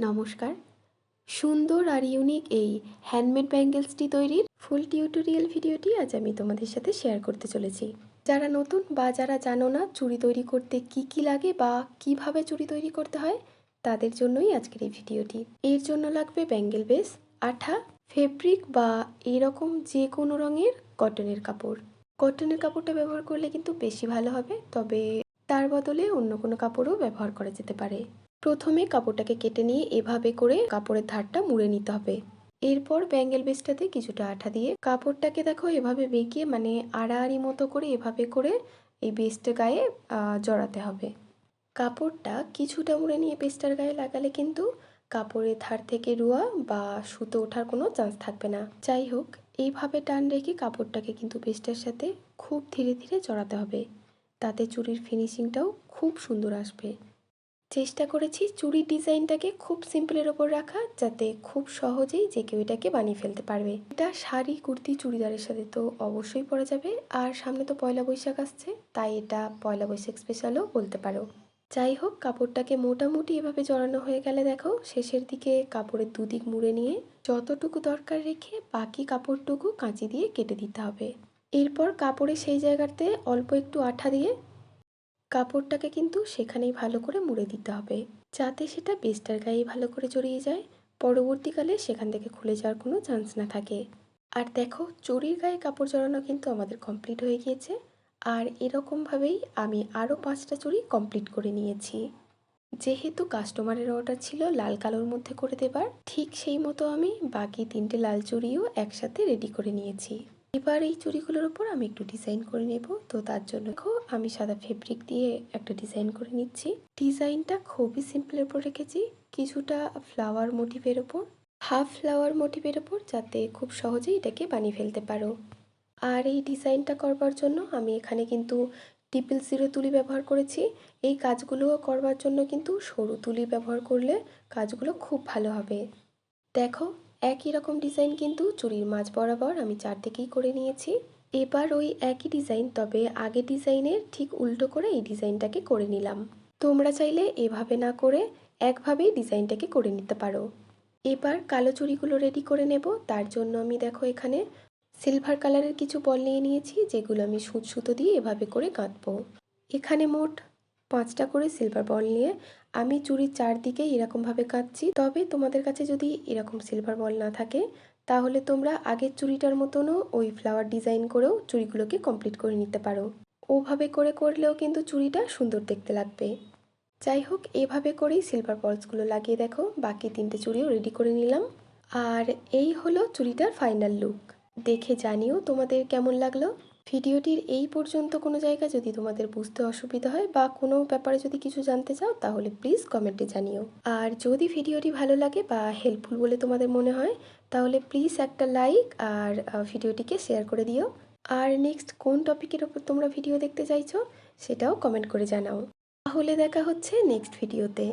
নমস্কার। সুন্দর আর ইউনিক এই হ্যান্ডমেড ব্যাঙ্গেলসটি তৈরির ফুল টিউটোরিয়াল ভিডিওটি আজ আমি তোমাদের সাথে শেয়ার করতে চলেছি। যারা নতুন বা যারা জানো না চুড়ি তৈরি করতে কি লাগে বা কিভাবে চুড়ি তৈরি করতে হয়, তাদের জন্যই আজকের এই ভিডিওটি। এর জন্য লাগবে ব্যাঙ্গেল বেস, আঠা, ফেব্রিক বা এরকম যে কোনো রঙের কটনের কাপড়। কটনের কাপড়টা ব্যবহার করলে কিন্তু বেশি ভালো হবে, তবে তার বদলে অন্য কোনো কাপড়ও ব্যবহার করা যেতে পারে। প্রথমে কাপড়টাকে কেটে নিয়ে এভাবে করে কাপড়ের ধারটা মুড়ে নিতে হবে। এরপর ব্যাঙ্গেল বেসটাতে কিছুটা আঠা দিয়ে কাপড়টাকে দেখো এভাবে বেঁকিয়ে মানে আড়াআড়ি মতো করে এভাবে করে এই বেসটার গায়ে জড়াতে হবে। কাপড়টা কিছুটা মুড়ে নিয়ে বেসটার গায়ে লাগালে কিন্তু কাপড়ের ধার থেকে রুয়া বা সুতো ওঠার কোনো চান্স থাকবে না। যাই হোক, এইভাবে টান রেখে কাপড়টাকে কিন্তু বেসটার সাথে খুব ধীরে ধীরে জড়াতে হবে, তাতে চুড়ির ফিনিশিংটাও খুব সুন্দর আসবে। চেষ্টা করেছি চুড়ির ডিজাইনটাকে খুব সিম্পলের ওপর রাখা, যাতে খুব সহজেই যে কেউ এটাকে বানিয়ে ফেলতে পারবে। এটা শাড়ি, কুর্তি, চুড়িদারের সাথে তো অবশ্যই পরা যাবে। আর সামনে তো পয়লা বৈশাখ আসছে, তাই এটা পয়লা বৈশাখ স্পেশালও বলতে পারো। যাই হোক, কাপড়টাকে মোটামুটি এভাবে জড়ানো হয়ে গেলে দেখো শেষের দিকে কাপড়ের দুদিক মুড়ে নিয়ে যতটুকু দরকার রেখে বাকি কাপড়টুকু কাঁচি দিয়ে কেটে দিতে হবে। এরপর কাপড়ে সেই জায়গাতে অল্প একটু আঠা দিয়ে কাপড়টাকে কিন্তু সেখানেই ভালো করে মুড়ে দিতে হবে, যাতে সেটা বেসটার গায়ে ভালো করে জড়িয়ে যায়, পরবর্তীকালে সেখান থেকে খুলে যাওয়ার কোনো চান্স না থাকে। আর দেখো, চুড়ির গায়ে কাপড় জড়ানো কিন্তু আমাদের কমপ্লিট হয়ে গিয়েছে। আর এরকমভাবেই আমি আরও 5টা চুড়ি কমপ্লিট করে নিয়েছি। যেহেতু কাস্টমারের অর্ডার ছিল লাল কালোর মধ্যে করে দেবার, ঠিক সেই মতো আমি বাকি 3টে লাল চুড়িও একসাথে রেডি করে নিয়েছি। এবার এই চুড়িগুলোর উপর আমি একটু ডিজাইন করে নেব। তো তার জন্য দেখো আমি সাদা ফেব্রিক দিয়ে একটা ডিজাইন করে নিচ্ছি। ডিজাইনটা খুবই সিম্পলের উপর রেখেছি, কিছুটা ফ্লাওয়ার মোটিভের ওপর, হাফ ফ্লাওয়ার মোটিভের ওপর, যাতে খুব সহজেই এটাকে বানিয়ে ফেলতে পারো। আর এই ডিজাইনটা করবার জন্য আমি এখানে কিন্তু 000 তুলি ব্যবহার করেছি। এই কাজগুলো করবার জন্য কিন্তু সরু তুলি ব্যবহার করলে কাজগুলো খুব ভালো হবে। দেখো, একই রকম ডিজাইন কিন্তু চুড়ির মাঝ বরাবর আমি চারদিকেই করে নিয়েছি। এবার ওই একই ডিজাইন, তবে আগের ডিজাইনের ঠিক উল্টো করে এই ডিজাইনটাকে করে নিলাম। তোমরা চাইলে এভাবে না করে একভাবেই ডিজাইনটাকে করে নিতে পারো। এবার কালো চুড়িগুলো রেডি করে নেব। তার জন্য আমি দেখো এখানে সিলভার কালারের কিছু বল নিয়ে নিয়েছি, যেগুলো আমি সুতো দিয়ে এভাবে করে গাঁথবো। এখানে মোট 5টা করে সিলভার বল নিয়ে আমি চুড়ির চারদিকে এরকমভাবে কাটছি। তবে তোমাদের কাছে যদি এরকম সিলভার বল না থাকে, তাহলে তোমরা আগের চুড়িটার মতনও ওই ফ্লাওয়ার ডিজাইন করেও চুড়িগুলোকে কমপ্লিট করে নিতে পারো। ওভাবে করে করলেও কিন্তু চুড়িটা সুন্দর দেখতে লাগবে। যাই হোক, এভাবে করেই সিলভার বলসগুলো লাগিয়ে দেখো বাকি 3টে চুড়িও রেডি করে নিলাম। আর এই হলো চুড়িটার ফাইনাল লুক। দেখে জানিও তোমাদের কেমন লাগলো। ভিডিওটির এই পর্যন্ত কোনো জায়গা যদি তোমাদের বুঝতে অসুবিধা হয় বা কোনো ব্যাপারে যদি কিছু জানতে চাও, তাহলে প্লিজ কমেন্টে জানিও। আর যদি ভিডিওটি ভালো লাগে বা হেল্পফুল বলে তোমাদের মনে হয়, তাহলে প্লিজ একটা লাইক আর ভিডিওটিকে শেয়ার করে দিও। আর নেক্সট কোন টপিকের ওপর তোমরা ভিডিও দেখতে চাইছো, সেটাও কমেন্ট করে জানাও। তাহলে দেখা হচ্ছে নেক্সট ভিডিওতে।